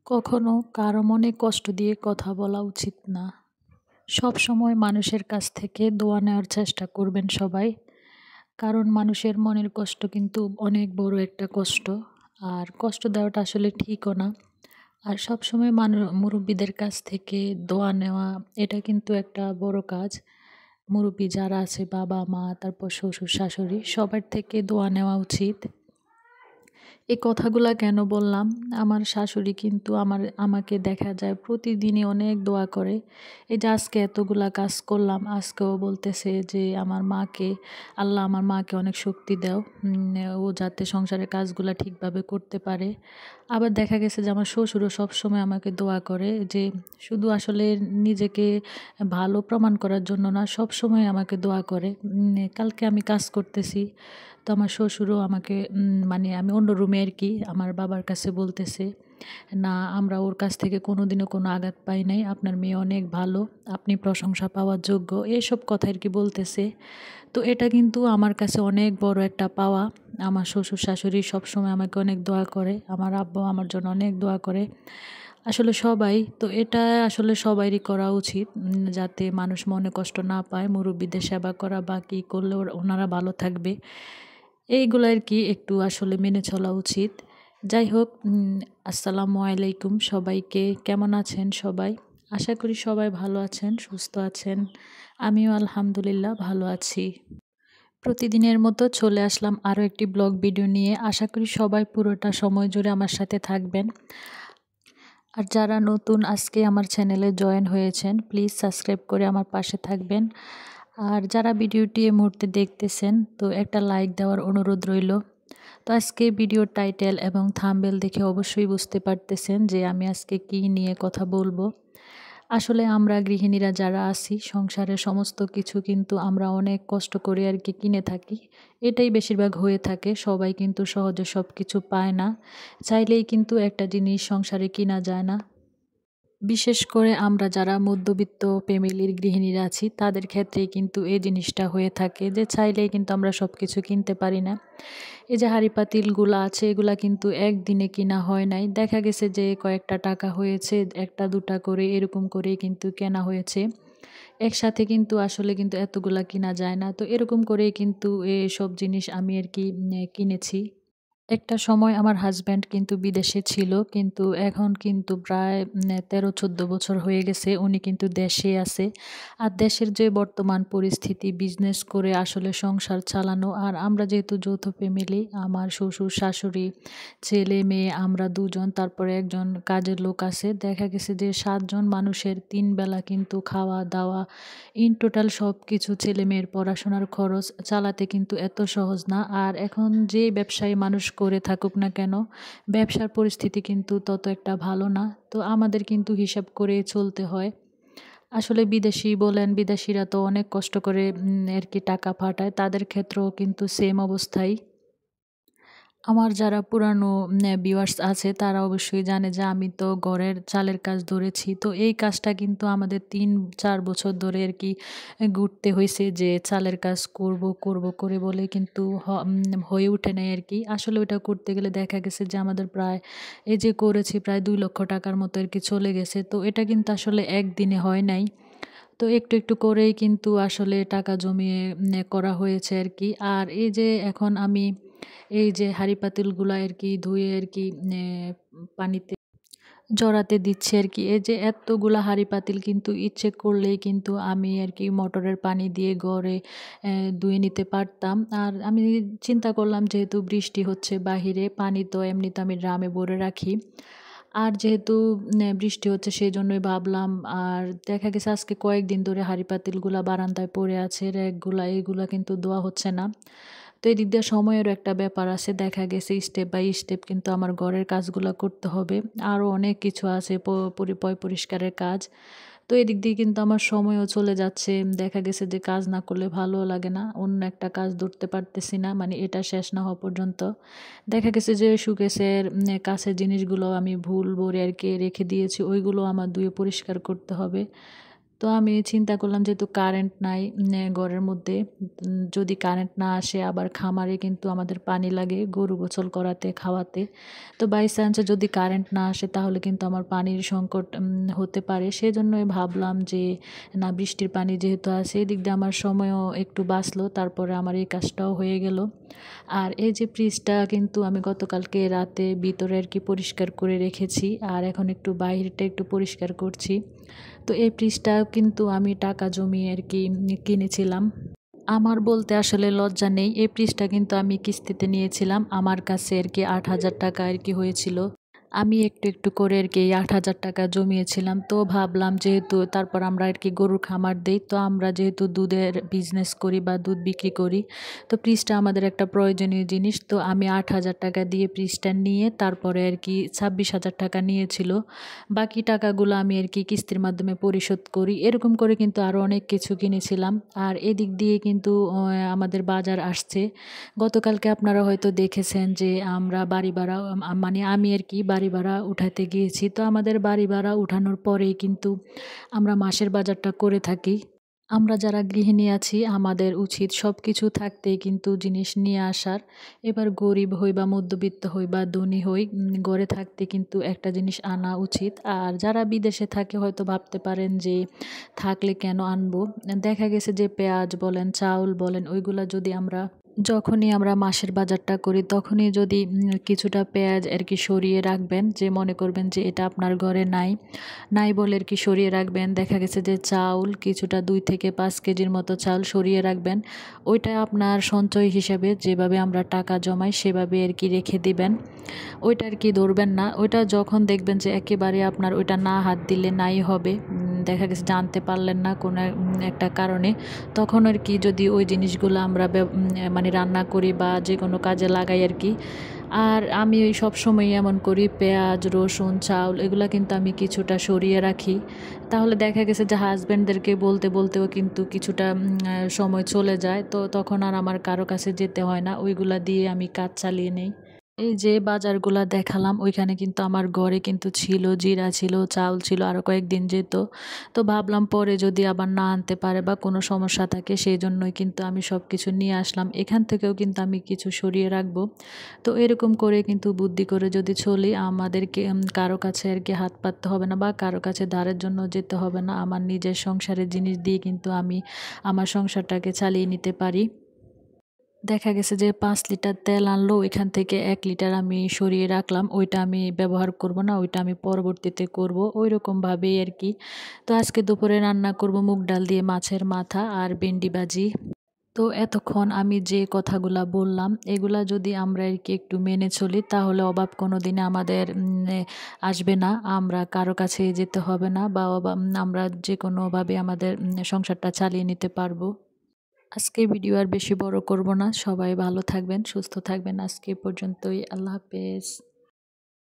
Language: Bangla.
কখনো কারো মনে কষ্ট দিয়ে কথা বলা উচিত না। সব সময় মানুষের কাছ থেকে দোয়া নেওয়ার চেষ্টা করবেন সবাই। কারণ মানুষের মনের কষ্ট কিন্তু অনেক বড় একটা কষ্ট। আর কষ্ট দেওয়াটা আসলে ঠিকও না। আর সবসময় মুরব্বিদের কাছ থেকে দোয়া নেওয়া এটা কিন্তু একটা বড় কাজ। মুরব্বি যারা আছে বাবা, মা, তারপর শ্বশুর, শাশুড়ি সবার থেকে দোয়া নেওয়া উচিত। এই কথাগুলা কেন বললাম? আমার শাশুড়ি কিন্তু আমাকে দেখা যায় প্রতিদিনই অনেক দোয়া করে। এই যে আজকে এতগুলা কাজ করলাম, আজকেও বলতেছে যে আল্লাহ আমার মাকে অনেক শক্তি দাও। ও যাতে সংসারের কাজগুলা ঠিকভাবে করতে পারে। আবার দেখা গেছে যে আমার শ্বশুরও সবসময় আমাকে দোয়া করে যে শুধু আসলে নিজেকে ভালো প্রমাণ করার জন্য না, সবসময় আমাকে দোয়া করে। কালকে আমি কাজ করতেছি। তো আমার শ্বশুরও আমাকে মানে আমি অন্য রুমে আরকি আমার বাবার কাছে বলতেছে, "না, আমরা ওর কাছ থেকে কোনোদিনও কোনো আঘাত পাই নাই। আপনার মেয়ে অনেক ভালো। আপনি প্রশংসা পাওয়ার যোগ্য।" এসব কথা আরকি বলতেছে। তো এটা কিন্তু আমার কাছে অনেক বড় একটা পাওয়া। আমার শ্বশুর-শাশুড়ি সবসময় আমাকে অনেক দোয়া করে। আমার আব্বু আমার জন্য অনেক দোয়া করে। আসলে সবাই তো এটা আসলে সবারই করা উচিত, যাতে মানুষ মনে কষ্ট না পায়। মুরুব্বিদের সেবা করা বা কি করলে ওনারা ভালো থাকবে। এইগুলো আরকি একটু আসলে মেনে চলা উচিত। যাই হোক, আসসালামু আলাইকুম সবাইকে। কেমন আছেন সবাই? আশা করি সবাই ভালো আছেন, সুস্থ আছেন। আমিও আলহামদুলিল্লাহ ভালো আছি। প্রতিদিনের মতো চলে আসলাম আরও একটি ব্লগ ভিডিও নিয়ে। আশা করি সবাই পুরোটা সময় জুড়ে আমার সাথে থাকবেন। আর যারা নতুন আজকে আমার চ্যানেলে জয়েন হয়েছেন, প্লিজ সাবস্ক্রাইব করে আমার পাশে থাকবেন। আর যারা ভিডিওটি এই মুহূর্তে দেখতেছেন, তো একটা লাইক দেওয়ার অনুরোধ রইল। তো আজকে ভিডিওর টাইটেল এবং থাম্বনেল দেখে অবশ্যই বুঝতে পারতেছেন যে আমি আজকে কী নিয়ে কথা বলবো। আসলে আমরা গৃহিণীরা যারা আছি, সংসারের সমস্ত কিছু কিন্তু আমরা অনেক কষ্ট করে আরকি কিনে থাকি। এটাই বেশিরভাগ হয়ে থাকে। সবাই কিন্তু সহজে সব কিছু পায় না। চাইলেই কিন্তু একটা জিনিস সংসারে কিনা যায় না। বিশেষ করে আমরা যারা মধ্যবিত্ত ফ্যামিলির গৃহিণীরা আছি, তাদের ক্ষেত্রেই কিন্তু এই জিনিসটা হয়ে থাকে যে চাইলেই কিন্তু আমরা সব কিছু কিনতে পারি না। এই যে হাঁড়ি-পাতিলগুলা আছে, এগুলা কিন্তু একদিনে কিনা হয় নাই। দেখা গেছে যে কয়েকটা টাকা হয়েছে, ১টা ২টা করে এরকম করেই কিন্তু কেনা হয়েছে। একসাথে কিন্তু আসলে কিন্তু এতগুলা কিনা যায় না। তো এরকম করেই কিন্তু এসব জিনিস আমি আরকি কিনেছি। একটা সময় আমার হাসব্যান্ড কিন্তু বিদেশে ছিল। কিন্তু এখন কিন্তু প্রায় ১৩-১৪ বছর হয়ে গেছে উনি কিন্তু দেশে আছে। আর দেশের যে বর্তমান পরিস্থিতি, বিজনেস করে আসলে সংসার চালানো, আর আমরা যেহেতু যৌথ ফ্যামিলি, আমার শ্বশুর, শাশুড়ি, ছেলে-মেয়ে আমরা ২ জন, তারপরে একজন কাজের লোক আছে। দেখা গেছে যে ৭ জন মানুষের ৩ বেলা কিন্তু খাওয়া-দাওয়া, ইন টোটাল সবকিছু, ছেলে-মেয়ের পড়াশোনার খরচ চালাতে কিন্তু এত সহজ না। আর এখন যে ব্যবসায় মানুষ করে থাকুক না কেন, ব্যবসার পরিস্থিতি কিন্তু তত একটা ভালো না। তো আমাদের কিন্তু হিসাব করে চলতে হয়। আসলে বিদেশি বলেন, বিদেশিরা তো অনেক কষ্ট করে আরকি টাকা পাঠায়। তাদের ক্ষেত্রেও কিন্তু সেম অবস্থাই। আমার যারা পুরানো ভিউয়ার্স আছে তারা অবশ্যই জানে যে আমি তো ঘরের চালের কাজ ধরেছি। তো এই কাজটা কিন্তু আমাদের ৩-৪ বছর ধরে আরকি ঘুরতে হইছে যে চালের কাজ করব করে বলে কিন্তু হয়ে ওঠে নাই আরকি। আসলে ওইটা করতে গেলে দেখা গেছে যে আমাদের প্রায় এই যে করেছি প্রায় ২ লক্ষ টাকার মতো আরকি চলে গেছে। তো এটা কিন্তু আসলে একদিনে হয় নাই। তো একটু করেই কিন্তু আসলে টাকা জমিয়ে করা হয়েছে আরকি। আর এই যে এখন আমি এই যে হাঁড়ি-পাতিলগুলা আরকি ধুয়ে আরকি পানিতে জড়াতে দিচ্ছি আরকি। এই যে এতগুলা হাঁড়ি-পাতিল কিন্তু ইচ্ছে করলেই কিন্তু আমি আরকি মোটরের পানি দিয়ে গড়ে ধুয়ে নিতে পারতাম। আর আমি চিন্তা করলাম যেহেতু বৃষ্টি হচ্ছে বাহিরে, পানি তো এমনিতে আমি ড্রামে ভরে রাখি। আর যেহেতু বৃষ্টি হচ্ছে সেজন্যই ভাবলাম। আর দেখা গেছে আজকে কয়েকদিন ধরে হাঁড়ি-পাতিলগুলা বারান্দায় পড়ে আছে, র‍্যাকগুলা এগুলা কিন্তু ধোয়া হচ্ছে না। তো এদিক দিয়ে সময়েরও একটা ব্যাপার আছে। দেখা গেছে স্টেপ বাই স্টেপ কিন্তু আমার ঘরের কাজগুলা করতে হবে। আরও অনেক কিছু আছে পয় পরিষ্কারের কাজ। তো এদিক দিয়ে কিন্তু আমার সময়ও চলে যাচ্ছে। দেখা গেছে যে কাজ না করলে ভালোও লাগে না। অন্য একটা কাজ ধরতে পারতেছি না। মানে এটা শেষ না হওয়া পর্যন্ত। দেখা গেছে যে শোকেসের কাছের জিনিসগুলো আমি ভুল ভরে আরকি রেখে দিয়েছি। ওইগুলো আমার ধুয়ে পরিষ্কার করতে হবে। তো তো আমি চিন্তা করলাম যেহেতু কারেন্ট নাই ঘরের মধ্যে, যদি কারেন্ট না আসে আবার খামারে কিন্তু আমাদের পানি লাগে গরু গোসল করাতে, খাওয়াতে। তো বাই চান্সে যদি কারেন্ট না আসে তাহলে কিন্তু আমার পানির সংকট হতে পারে। সেজন্যই ভাবলাম যে না, বৃষ্টির পানি যেহেতু আছে এদিক দিয়ে আমার সময়ও একটু বাঁচলো, তারপরে আমার এই কাজটাও হয়ে গেল। আর এই যে ফ্রিজটা কিন্তু আমি গতকালকে রাতে ভিতরে আর কি পরিষ্কার করে রেখেছি, আর এখন একটু বাইরেটা একটু পরিষ্কার করছি। তো এই ফ্রিজটা কিন্তু আমি টাকা জমিয়ে আর কি কিনেছিলাম। আমার বলতে আসলে লজ্জা নেই, এই ফ্রিজটা কিন্তু আমি কিস্তিতে নিয়েছিলাম। আমার কাছে আর কি ৮,০০০ টাকা আর কি হয়েছিল। আমি একটু একটু করে আর কি ৮,০০০ টাকা জমিয়েছিলাম। তো ভাবলাম যেহেতু তারপর আমরা আর কি গরুর খামার দেই, তো আমরা যেহেতু দুধের বিজনেস করি বা দুধ বিক্রি করি, তো ফ্রিজটা আমাদের একটা প্রয়োজনীয় জিনিস। তো আমি ৮,০০০ টাকা দিয়ে ফ্রিজটা নিয়ে তারপরে আর কি ২৬,০০০ টাকা নিয়েছিল। বাকি টাকাগুলো আমি আর কি কিস্তির মাধ্যমে পরিশোধ করি। এরকম করে কিন্তু আরও অনেক কিছু কিনেছিলাম। আর এদিক দিয়ে কিন্তু আমাদের বাজার আসছে। গতকালকে আপনারা হয়তো দেখেছেন যে আমরা বাড়ি ভাড়া মানে আমি আর কি বাড়ি ভাড়া উঠাতে গিয়েছি। তো আমাদের বাড়ি ভাড়া উঠানোর পরেই কিন্তু আমরা মাসের বাজারটা করে থাকি। আমরা যারা গৃহিণী আছি আমাদের উচিত সব কিছু থাকতেই কিন্তু জিনিস নিয়ে আসার। এবার গরিব হই বা মধ্যবিত্ত হই বা ধনী হই, ঘরে থাকতে কিন্তু একটা জিনিস আনা উচিত। আর যারা বিদেশে থাকে হয়তো ভাবতে পারেন যে থাকলে কেন আনবো। দেখা গেছে যে পেঁয়াজ বলেন, চাউল বলেন, ওইগুলা যদি যখনই আমরা মাসের বাজারটা করি তখনই যদি কিছুটা পেঁয়াজ আর কি সরিয়ে রাখবেন, যে মনে করবেন যে এটা আপনার ঘরে নাই, নাই বলে আর কি সরিয়ে রাখবেন। দেখা গেছে যে চাউল কিছুটা ২ থেকে ৫ কেজির মতো চাল সরিয়ে রাখবেন। ওইটা আপনার সঞ্চয় হিসাবে যেভাবে আমরা টাকা জমাই সেভাবে আর কি রেখে দিবেন। ওইটা আর কি ধরবেন না। ওইটা যখন দেখবেন যে একেবারে আপনার ওইটা না হাত দিলে নাই হবে, দেখা গেছে জানতে পারলেন না কোনো একটা কারণে, তখন আর কি যদি ওই জিনিসগুলো আমরা মানে রান্না করি বা যে কোনো কাজে লাগাই আর কি। আর আমি ওই সবসময় এমন করি, পেঁয়াজ, রসুন, চাউল এগুলা কিন্তু আমি কিছুটা সরিয়ে রাখি। তাহলে দেখা গেছে যে হাসব্যান্ডদেরকে বলতে বলতেও কিন্তু কিছুটা সময় চলে যায়। তো তখন আর আমার কারো কাছে যেতে হয় না, ওইগুলা দিয়ে আমি কাজ চালিয়ে নেই। এই যে বাজারগুলা দেখালাম ওইখানে কিন্তু আমার ঘরে কিন্তু ছিল, জিরা ছিল, চাউল ছিল, আরও কয়েকদিন যেত। তো ভাবলাম পরে যদি আবার না আনতে পারে বা কোনো সমস্যা থাকে সেই জন্যই কিন্তু আমি সব কিছু নিয়ে আসলাম। এখান থেকেও কিন্তু আমি কিছু সরিয়ে রাখবো। তো এরকম করে কিন্তু বুদ্ধি করে যদি চলি আমাদেরকে কারো কাছে আর কি হাত পাততে হবে না বা কারো কাছে ধারের জন্য যেতে হবে না। আমার নিজের সংসারের জিনিস দিয়ে কিন্তু আমি আমার সংসারটাকে চালিয়ে নিতে পারি। দেখা গেছে যে ৫ লিটার তেল আনলো, ওইখান থেকে ১ লিটার আমি সরিয়ে রাখলাম। ওইটা আমি ব্যবহার করব না, ওইটা আমি পরবর্তীতে করব। ওইরকমভাবেই আর কি। তো আজকে দুপুরে রান্না করব মুগ ডাল দিয়ে মাছের মাথা আর ভেন্ডি ভাজি। তো এতক্ষণ আমি যে কথাগুলা বললাম এগুলা যদি আমরা আর কি একটু মেনে চলি তাহলে অভাব কোনোদিনই আমাদের আসবে না। আমরা কারো কাছে যেতে হবে না বা আমরা যেকোনোভাবে আমাদের সংসারটা চালিয়ে নিতে পারবো। আজকে ভিডিও আর বেশি বড় করব না। সবাই ভালো থাকবেন, সুস্থ থাকবেন। আজকে এ পর্যন্তই। আল্লাহ হাফেজ।